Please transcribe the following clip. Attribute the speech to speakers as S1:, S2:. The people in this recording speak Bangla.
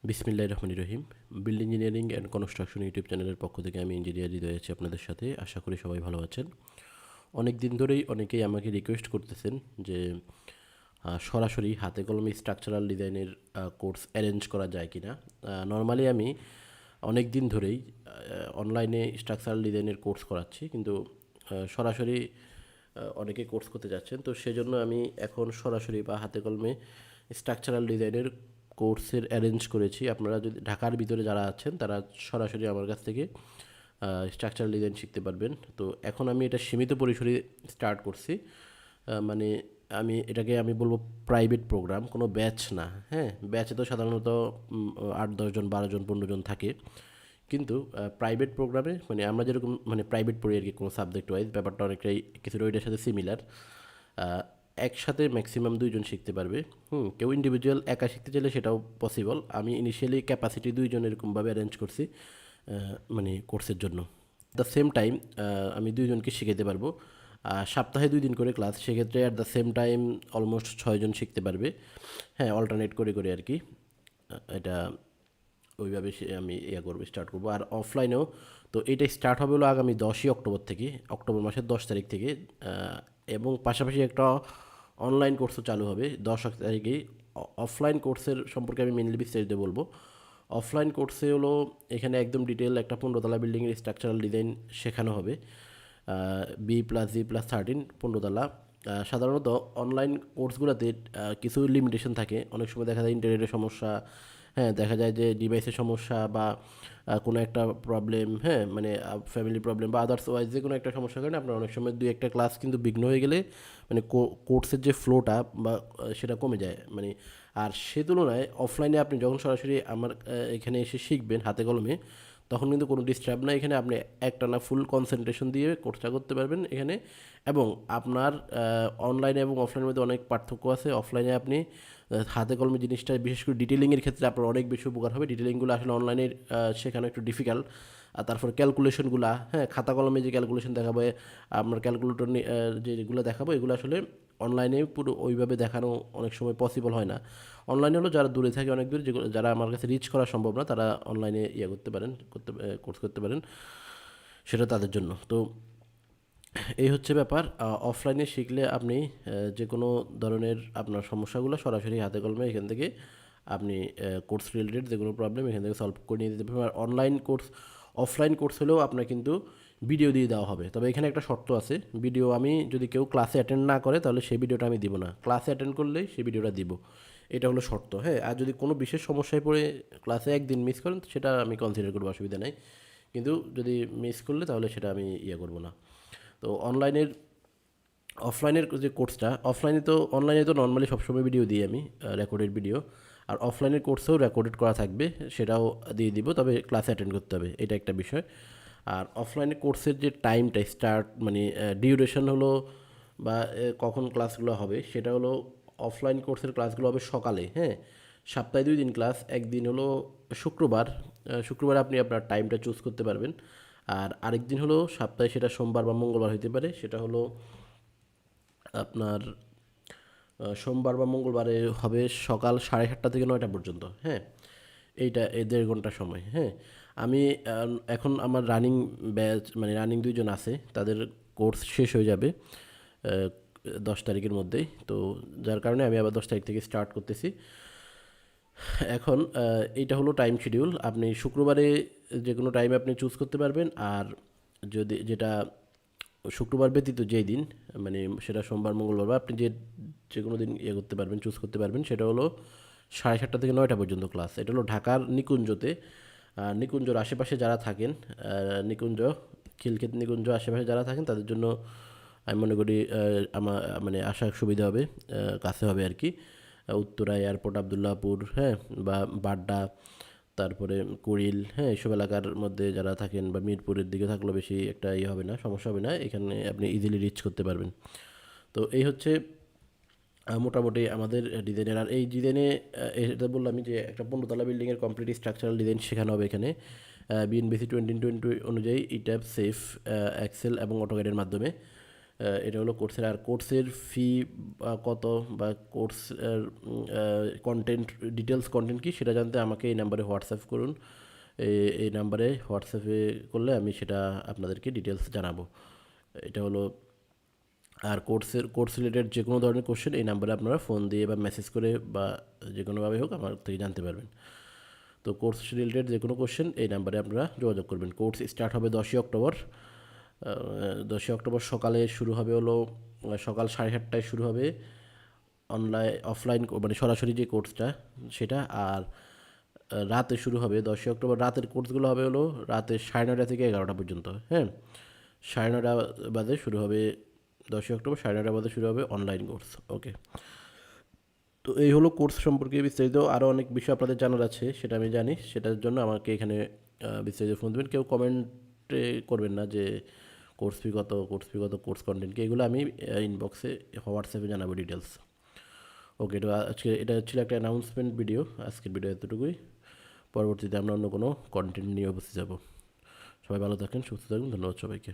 S1: বিসমিল্লাহির রহমানির রহিম। Build engineering and construction YouTube চ্যানেলের পক্ষ থেকে আমি ইঞ্জিনিয়ার হৃদয় আছি আপনাদের সাথে। আশা করি সবাই ভালো আছেন। অনেক দিন ধরেই অনেকেই আমাকে রিকোয়েস্ট করতেছেন যে সরাসরি হাতে কলমে স্ট্রাকচারাল ডিজাইনের কোর্স অ্যারেঞ্জ করা যায় কি না। নর্মালি আমি অনেক দিন ধরেই অনলাইনে স্ট্রাকচারাল ডিজাইনের কোর্স করাচ্ছি, কিন্তু সরাসরি অনেকে কোর্স করতে যাচ্ছেন, তো সেজন্য আমি এখন সরাসরি বা হাতে কলমে স্ট্রাকচারাল ডিজাইনের কোর্সের অ্যারেঞ্জ করেছি। আপনারা যদি ঢাকার ভিতরে যারা আছেন তারা সরাসরি আমার কাছ থেকে স্ট্রাকচারাল ডিজাইন শিখতে পারবেন। তো এখন আমি এটা সীমিত পরিসরে স্টার্ট করছি। মানে আমি বলবো প্রাইভেট প্রোগ্রাম, কোনো ব্যাচ না। হ্যাঁ, ব্যাচে তো সাধারণত 8-10 জন, 12 জন, 15 জন থাকে, কিন্তু প্রাইভেট প্রোগ্রামে মানে আমরা যেরকম মানে প্রাইভেট পড়ি আর কি, কোনো সাবজেক্ট ওয়াইজ ব্যাপারটা অনেকটাই কিছুটা ওইটার সাথে সিমিলার। একসাথে ম্যাক্সিমাম 2 জন শিখতে পারবে। কেউ ইন্ডিভিজুয়াল একা শিখতে চাইলে সেটাও পসিবল। আমি ইনিশিয়ালি ক্যাপাসিটি 2 জন এরকমভাবে অ্যারেঞ্জ করছি মানে কোর্সের জন্য। দ্য সেম টাইম আমি 2 জনকে শিখাতে পারবো। সপ্তাহে 2 দিন করে ক্লাস, সেক্ষেত্রে at the same time almost 6 জন শিখতে পারবে। হ্যাঁ, অল্টারনেট করে করে আর কি। এটা ওইভাবে আমি করবো, স্টার্ট করবো। আর অফলাইনেও তো এটা স্টার্ট হবে হলো আগামী 10ই অক্টোবর থেকে, অক্টোবর মাসের 10 তারিখ থেকে। এবং পাশাপাশি একটা অনলাইন কোর্সও চালু হবে 10 তারিখেই। অফলাইন কোর্সের সম্পর্কে আমি মেনলি বিস্তারিত বলবো। অফলাইন কোর্সে হলো এখানে একদম ডিটেল একটা 15 তলা বিল্ডিংয়ের স্ট্রাকচারাল ডিজাইন শেখানো হবে। B+G+13 15 তলা। সাধারণত অনলাইন কোর্সগুলোতে কিছু লিমিটেশন থাকে, অনেক সময় দেখা যায় ইন্টারনেটের সমস্যা, হ্যাঁ, দেখা যায় যে ডিভাইসের সমস্যা বা কোনো একটা প্রবলেম, হ্যাঁ, মানে ফ্যামিলি প্রবলেম বা আদার্স ওয়াইজ যে কোনো একটা সমস্যার কারণে আপনার অনেক সময় 2-1টা ক্লাস কিন্তু বিঘ্ন হয়ে গেলে মানে কোর্সের যে ফ্লোটা বা সেটা কমে যায় মানে। আর সে তুলনায় অফলাইনে আপনি যখন সরাসরি আমার এখানে এসে শিখবেন হাতে কলমে, তখন কিন্তু কোনো ডিস্টার্ব নাই। এখানে আপনি একটানা ফুল কনসেন্ট্রেশন দিয়ে কোর্সটা করতে পারবেন এখানে। এবং আপনার অনলাইনে এবং অফলাইনের মধ্যে অনেক পার্থক্য আছে। অফলাইনে আপনি হাতে কলমে জিনিসটা বিশেষ করে ডিটেলিংয়ের ক্ষেত্রে আপনার অনেক বেশি উপকার হবে। ডিটেলিংগুলো আসলে অনলাইনে শেখানো একটু ডিফিকাল্ট। আর তারপর ক্যালকুলেশনগুলো, হ্যাঁ, খাতা কলমে যে ক্যালকুলেশন দেখাবে, আপনার ক্যালকুলেটর যেগুলো দেখাবো, এগুলো আসলে অনলাইনে পুরো ওইভাবে দেখানো অনেক সময় পসিবল হয় না। অনলাইনে হলো যারা দূরে থাকে, অনেক দূরে, যেগুলো যারা আমার কাছে রিচ করা সম্ভব না, তারা অনলাইনে করতে পারেন, কোর্স করতে পারেন, সেটা তাদের জন্য। তো এই হচ্ছে ব্যাপার। অফলাইনে শিখলে আপনি যে কোনো ধরনের আপনার সমস্যাগুলো সরাসরি হাতে কলমে এখান থেকে আপনি কোর্স রিলেটেড যে কোনো প্রবলেম এখান থেকে সলভ করে নিয়ে যেতে পারবেন। আর অফলাইন কোর্স হলেও আপনার কিন্তু ভিডিও দিয়ে দেওয়া হবে, তবে এখানে একটা শর্ত আছে। ভিডিও আমি যদি কেউ ক্লাসে অ্যাটেন্ড না করে তাহলে সেই ভিডিওটা আমি দিব না, ক্লাসে অ্যাটেন্ড করলেই সেই ভিডিওটা দিব। এটা হলো শর্ত, হ্যাঁ। আর যদি কোনো বিশেষ সমস্যায় পড়ে ক্লাসে একদিন মিস করেন, সেটা আমি কনসিডার করবো, অসুবিধা নেই। কিন্তু যদি মিস করলে তাহলে সেটা আমি করবো না। তো অফলাইনের যে কোর্সটা, অনলাইনে তো নর্মালি সবসময় ভিডিও দিই আমি, রেকর্ডেড ভিডিও। আর অফলাইনের কোর্সেও রেকর্ডেড করা থাকবে, সেটাও দিয়ে দিব, তবে ক্লাসে অ্যাটেন্ড করতে হবে, এটা একটা বিষয়। আর অফলাইনের কোর্সের যে টাইমটা স্টার্ট মানে ডিউরেশন হলো বা কখন ক্লাসগুলো হবে সেটা হলো, অফলাইন কোর্সের ক্লাসগুলো হবে সকালে, হ্যাঁ। সপ্তাহে 2 দিন ক্লাস, একদিন হলো শুক্রবার। শুক্রবার আপনি আপনার টাইমটা চুজ করতে পারবেন। আর আরেক দিন হলো সপ্তাহে, সেটা সোমবার বা মঙ্গলবার হতে পারে, সেটা হলো আপনার সোমবার বা মঙ্গলবারে হবে সকাল 7:30 থেকে 9টা পর্যন্ত, হ্যাঁ। এইটা 1.5 ঘন্টা সময়, হ্যাঁ। আমি এখন আমার রানিং ব্যাচ মানে রানিং 2 জন আছে, তাদের কোর্স শেষ হয়ে যাবে 10 তারিখের মধ্যেই। তো যার কারণে আমি আবার 10 তারিখ থেকে স্টার্ট করতেছি। এখন এইটা হলো টাইম শিডিউল। আপনি শুক্রবারে যে কোনো টাইমে আপনি চুজ করতে পারবেন। আর যদি যেটা শুক্রবার ব্যতীত যেই দিন মানে সেটা সোমবার, মঙ্গলবার বা আপনি যে কোনো দিন করতে পারবেন, চুজ করতে পারবেন, সেটা হলো 7:30 থেকে 9টা পর্যন্ত ক্লাস। এটা হলো ঢাকার নিকুঞ্জতে। নিকুঞ্জর আশেপাশে যারা থাকেন, নিকুঞ্জ, খিলক্ষেত নিকুঞ্জ আশেপাশে যারা থাকেন তাদের জন্য আমি মনে করি আমার মানে আসা সুবিধা হবে, কাছে হবে আর কি। উত্তরা এয়ারপোর্ট, আবদুল্লাহপুর, হ্যাঁ, বা বাড্ডা, তারপরে কুড়িল, হ্যাঁ, এইসব এলাকার মধ্যে যারা থাকেন বা মিরপুরের দিকে থাকলেও বেশি একটা হবে না, সমস্যা হবে না, এখানে আপনি ইজিলি রিচ করতে পারবেন। তো এই হচ্ছে মোটামুটি আমাদের ডিজাইনের। আর এই ডিজাইনে এটা বললাম আমি যে একটা 15 তলা বিল্ডিংয়ের কমপ্লিট স্ট্রাকচারাল ডিজাইন শেখানো হবে এখানে বিএনবিসি 2020 অনুযায়ী ইট্যাপ, সেফ, এক্সেল এবং অটোক্যাডের মাধ্যমে। এটা হলো কোর্সের। আর কোর্সের ফি কত বা কোর্স কন্টেন্ট ডিটেলস কন্টেন্ট কী সেটা জানতে আমাকে এই নাম্বারে হোয়াটসঅ্যাপ করুন। এই নাম্বারে হোয়াটসঅ্যাপে করলে আমি সেটা আপনাদেরকে ডিটেলস জানাবো। এটা হলো। আর কোর্স রিলেটেড যে কোনো ধরনের কোশ্চেন এই নাম্বারে আপনারা ফোন দিয়ে বা মেসেজ করে বা যে কোনোভাবে হোক আমার থেকে জানতে পারবেন। তো কোর্স রিলেটেড যে কোনো কোশ্চেন এই নাম্বারে আপনারা যোগাযোগ করবেন। কোর্স স্টার্ট হবে 10ই অক্টোবর। 10ই অক্টোবর সকালে শুরু হবে হলো সকাল 7:30টায় শুরু হবে অফলাইন মানে সরাসরি যে কোর্সটা সেটা। আর রাতে শুরু হবে 10ই অক্টোবর। রাতের কোর্সগুলো হবে হলো রাতে 9:30 থেকে 11টা পর্যন্ত। হ্যাঁ, 9:30 বাজে শুরু হবে। 10ই অক্টোবর 9:30 বাজে শুরু হবে অনলাইন কোর্স। ওকে। তো এই হলো কোর্স সম্পর্কে বিস্তারিত। আরও অনেক বিষয় আপনাদের জানার আছে সেটা আমি জানি, সেটার জন্য আমাকে এখানে বিস্তারিত ফোন দেবেন। কেউ কমেন্টে করবেন না যে কোর্স ফি কত, কোর্স কন্টেন্ট কি, এগুলো আমি ইনবক্সে হোয়াটসঅ্যাপে জানাবো ডিটেলস। ওকে, তো আজকে এটা ছিল একটা অ্যানাউন্সমেন্ট ভিডিও। আজকের ভিডিও এতটুকুই। পরবর্তীতে আমরা অন্য কোনো কন্টেন্ট নিয়ে উপস্থিত যাব। সবাই ভালো থাকেন, সুস্থ থাকুন। ধন্যবাদ সবাইকে।